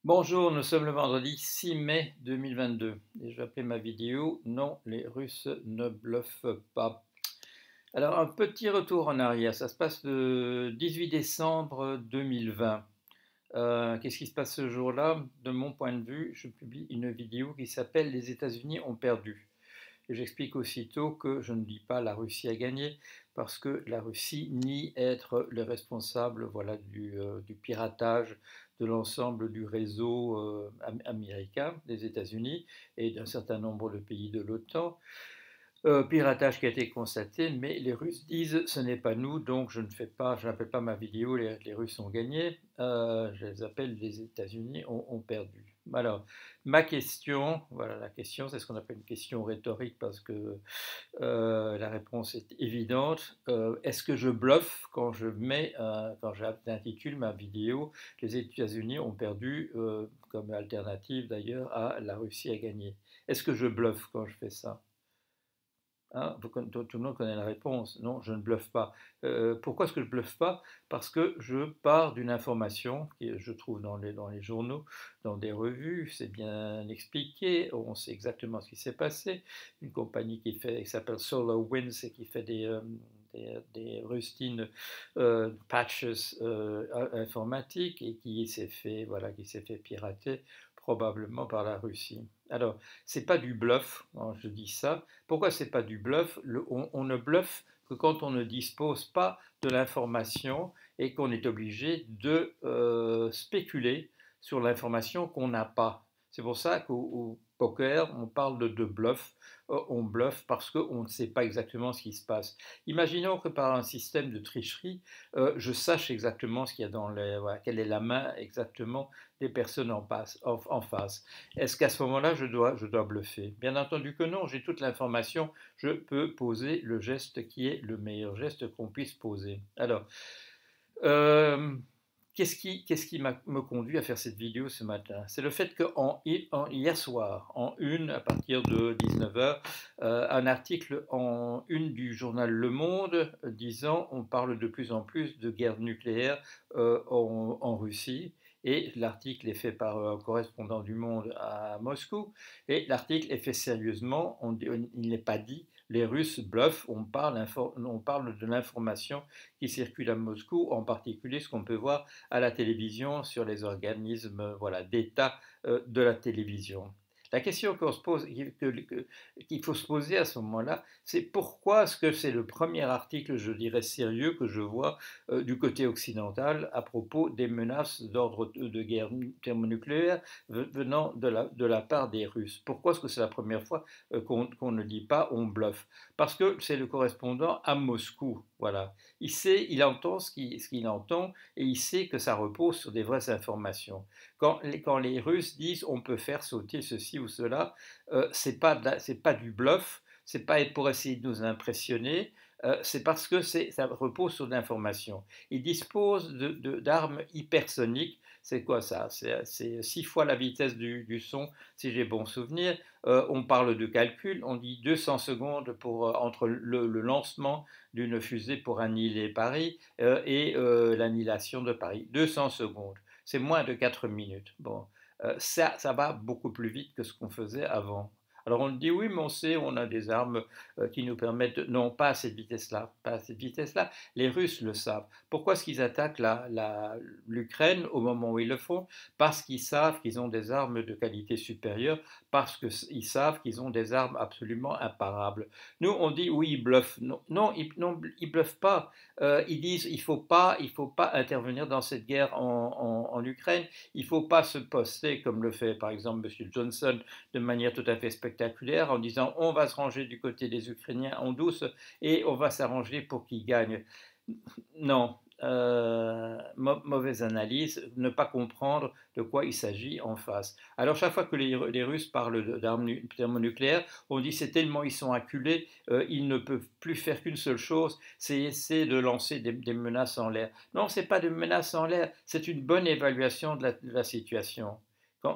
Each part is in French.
Bonjour, nous sommes le vendredi 6 mai 2022 et je vais appeler ma vidéo «Non, les Russes ne bluffent pas». Alors un petit retour en arrière, ça se passe le 18 décembre 2020. Qu'est-ce qui se passe ce jour-là? De mon point de vue, je publie une vidéo qui s'appelle «Les États-Unis ont perdu». Et j'explique aussitôt que je ne dis pas la Russie a gagné parce que la Russie nie être le responsable voilà, du piratage de l'ensemble du réseau américain des États-Unis et d'un certain nombre de pays de l'OTAN. Piratage qui a été constaté, mais les Russes disent ce n'est pas nous, donc je n'appelle pas ma vidéo les Russes ont gagné, je les appelle les États-Unis ont perdu. Alors, ma question, voilà la question, c'est ce qu'on appelle une question rhétorique parce que la réponse est évidente. Est-ce que je bluffe quand j'intitule ma vidéo les États-Unis ont perdu, comme alternative d'ailleurs à la Russie a gagné? Est-ce que je bluffe quand je fais ça? Hein, tout le monde connaît la réponse. Non, je ne bluffe pas. Pourquoi est-ce que je ne bluffe pas? Parce que je pars d'une information que je trouve dans les journaux, dans des revues, c'est bien expliqué, on sait exactement ce qui s'est passé. Une compagnie qui s'appelle SolarWinds et qui fait des rustines patches informatiques et qui s'est fait, voilà, qui s'est fait pirater probablement par la Russie. Alors, c'est pas du bluff, quand je dis ça. Pourquoi c'est pas du bluff? On ne bluffe que quand on ne dispose pas de l'information et qu'on est obligé de spéculer sur l'information qu'on n'a pas. C'est pour ça qu'au poker, on parle de bluff. On bluffe parce qu'on ne sait pas exactement ce qui se passe. Imaginons que par un système de tricherie, je sache exactement ce qu'il y a dans les, voilà, quelle est la main exactement des personnes en face. Est-ce qu'à ce moment-là, je dois bluffer? Bien entendu que non, j'ai toute l'information, je peux poser le geste qui est le meilleur geste qu'on puisse poser. Alors, euh, qu'est-ce qui me conduit à faire cette vidéo ce matin? C'est le fait que hier soir, en une, à partir de 19h, un article en une du journal Le Monde disant on parle de plus en plus de guerre nucléaire en Russie. Et l'article est fait par un correspondant du Monde à Moscou. Et l'article est fait sérieusement. Il n'est pas dit les Russes bluffent. On parle de l'information qui circule à Moscou, en particulier ce qu'on peut voir à la télévision sur les organismes voilà, d'État de la télévision. La question qu'on se pose, qu'il faut se poser à ce moment-là, c'est pourquoi est-ce que c'est le premier article, je dirais, sérieux que je vois du côté occidental à propos des menaces d'ordre de guerre thermonucléaire venant de la part des Russes. Pourquoi est-ce que c'est la première fois qu'on ne dit pas on bluffe? Parce que c'est le correspondant à Moscou, voilà. Il sait, il entend ce qu'il entend et il sait que ça repose sur des vraies informations. Quand les Russes disent on peut faire sauter ceci ou cela, c'est pas du bluff, c'est pas pour essayer de nous impressionner, c'est parce que ça repose sur de l'information. Ils disposent d'armes hypersoniques. C'est quoi ça? C'est 6 fois la vitesse du son, si j'ai bon souvenir. On parle de calcul, on dit 200 secondes entre le lancement d'une fusée pour annihiler Paris et l'annihilation de Paris. 200 secondes, c'est moins de 4 minutes. Bon, ça va beaucoup plus vite que ce qu'on faisait avant. Alors on dit oui, mais on sait, on a des armes qui nous permettent non, pas à cette vitesse-là, pas à cette vitesse-là. Les Russes le savent. Pourquoi est-ce qu'ils attaquent l'Ukraine au moment où ils le font? Parce qu'ils savent qu'ils ont des armes de qualité supérieure, parce qu'ils savent qu'ils ont des armes absolument imparables. Nous, on dit oui, ils bluffent. Non, non, ils bluffent pas. Ils disent il faut pas intervenir dans cette guerre en Ukraine. Il ne faut pas se poster comme le fait par exemple M. Johnson de manière tout à fait spectaculaire en disant on va se ranger du côté des Ukrainiens en douce et on va s'arranger pour qu'ils gagnent. Non, mauvaise analyse, ne pas comprendre de quoi il s'agit en face. Alors chaque fois que les Russes parlent d'armes thermonucléaires, on dit c'est tellement ils sont acculés, ils ne peuvent plus faire qu'une seule chose, c'est essayer de lancer des menaces en l'air. Non, ce n'est pas des menaces en l'air, c'est une bonne évaluation de la situation.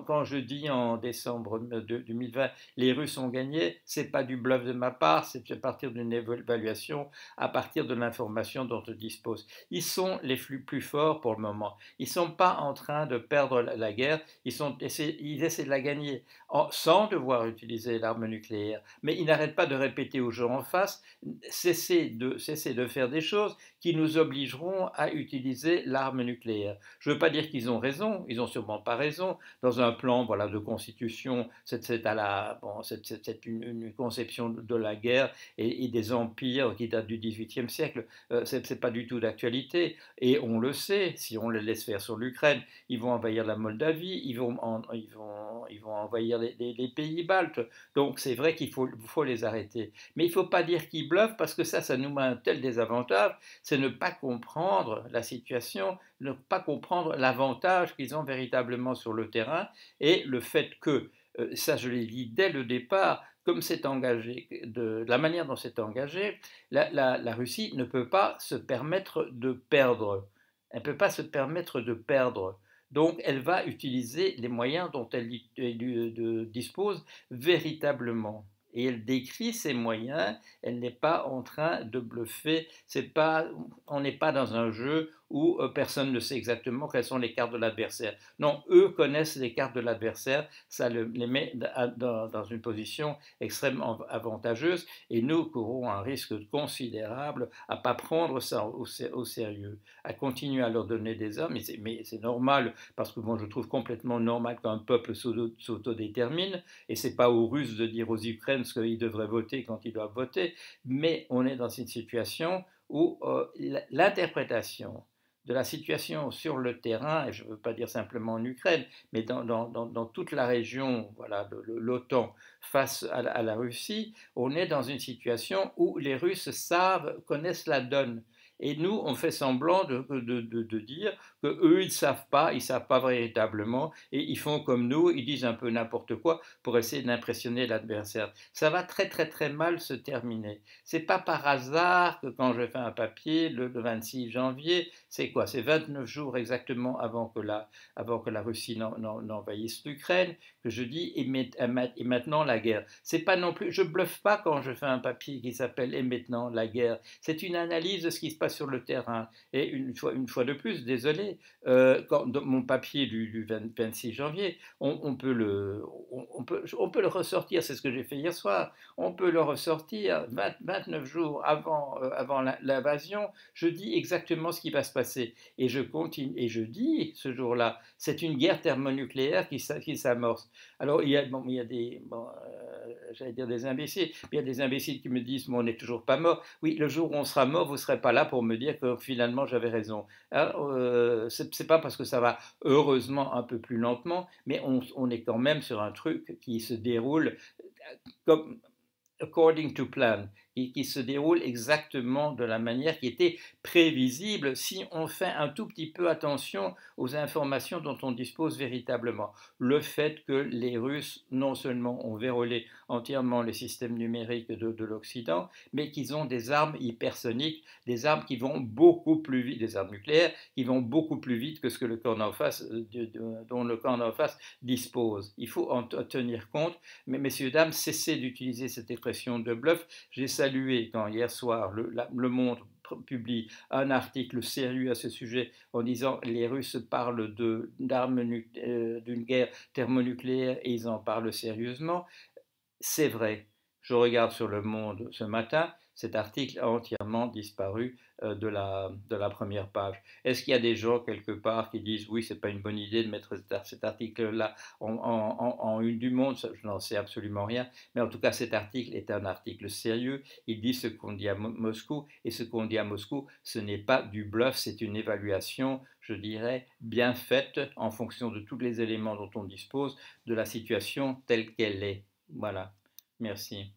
quand je dis en décembre 2020, les Russes ont gagné, c'est pas du bluff de ma part, c'est à partir d'une évaluation, à partir de l'information dont je dispose. Ils sont les plus forts pour le moment. Ils ne sont pas en train de perdre la guerre, ils essaient de la gagner sans devoir utiliser l'arme nucléaire. Mais ils n'arrêtent pas de répéter aux gens en face, cessez de faire des choses qui nous obligeront à utiliser l'arme nucléaire. Je ne veux pas dire qu'ils ont raison, ils n'ont sûrement pas raison. Dans un plan voilà, de constitution, c'est une conception de la guerre et des empires qui datent du XVIIIe siècle. Ce n'est pas du tout d'actualité. Et on le sait, si on les laisse faire sur l'Ukraine, ils vont envahir la Moldavie, ils vont envahir les pays baltes. Donc c'est vrai qu'il faut les arrêter. Mais il ne faut pas dire qu'ils bluffent parce que ça nous met un tel désavantage, c'est ne pas comprendre la situation, ne pas comprendre l'avantage qu'ils ont véritablement sur le terrain et le fait que, ça je l'ai dit dès le départ, comme c'est engagé, de la manière dont c'est engagé, la Russie ne peut pas se permettre de perdre. Elle ne peut pas se permettre de perdre. Donc elle va utiliser les moyens dont elle dispose véritablement. Et elle décrit ses moyens, elle n'est pas en train de bluffer, on n'est pas dans un jeu où personne ne sait exactement quelles sont les cartes de l'adversaire. Non, eux connaissent les cartes de l'adversaire, ça les met dans une position extrêmement avantageuse et nous courons un risque considérable à ne pas prendre ça au sérieux, à continuer à leur donner des armes, mais c'est normal, parce que moi je trouve complètement normal qu'un peuple s'autodétermine, et ce n'est pas aux Russes de dire aux Ukrainiens ce qu'ils devraient voter quand ils doivent voter, mais on est dans une situation où l'interprétation de la situation sur le terrain, et je ne veux pas dire simplement en Ukraine, mais dans toute la région voilà, de l'OTAN face à la Russie, on est dans une situation où les Russes connaissent la donne. Et nous, on fait semblant de dire qu'eux, ils ne savent pas véritablement, et ils font comme nous, ils disent un peu n'importe quoi pour essayer d'impressionner l'adversaire. Ça va très très très mal se terminer. C'est pas par hasard que quand je fais un papier, le 26 janvier, c'est quoi? C'est 29 jours exactement avant que la Russie n'envahisse l'Ukraine, que je dis, et maintenant la guerre. C'est pas non plus, je bluffe pas quand je fais un papier qui s'appelle Et maintenant la guerre. C'est une analyse de ce qui se passe sur le terrain. Et une fois de plus, désolé, dans mon papier du 26 janvier, on peut le ressortir, c'est ce que j'ai fait hier soir, on peut le ressortir 29 jours avant l'invasion, je dis exactement ce qui va se passer. Et je continue, et je dis ce jour-là, c'est une guerre thermonucléaire qui s'amorce. Alors il y a j'allais dire des imbéciles, mais il y a des imbéciles qui me disent, mais on n'est toujours pas mort. Oui, le jour où on sera mort, vous ne serez pas là pour me dire que finalement j'avais raison. C'est pas parce que ça va heureusement un peu plus lentement, mais on est quand même sur un truc qui se déroule comme according to plan, qui se déroule exactement de la manière qui était prévisible si on fait un tout petit peu attention aux informations dont on dispose véritablement. Le fait que les Russes non seulement ont vérolé entièrement les systèmes numériques de l'Occident, mais qu'ils ont des armes hypersoniques, des armes qui vont beaucoup plus vite, des armes nucléaires qui vont beaucoup plus vite que ce que le camp en face, dont le camp en face dispose. Il faut en tenir compte, mais messieurs, dames, cessez d'utiliser cette expression de bluff. J'ai salué quand hier soir le Monde publie un article sérieux à ce sujet en disant les Russes parlent d'une guerre thermonucléaire et ils en parlent sérieusement. C'est vrai. Je regarde sur Le Monde ce matin, cet article a entièrement disparu de la première page. Est-ce qu'il y a des gens quelque part qui disent oui, c'est pas une bonne idée de mettre cet article-là en une du Monde? Je n'en sais absolument rien, mais en tout cas cet article est un article sérieux. Il dit ce qu'on dit à Moscou, et ce qu'on dit à Moscou, ce n'est pas du bluff, c'est une évaluation, je dirais, bien faite en fonction de tous les éléments dont on dispose de la situation telle qu'elle est. Voilà. Merci.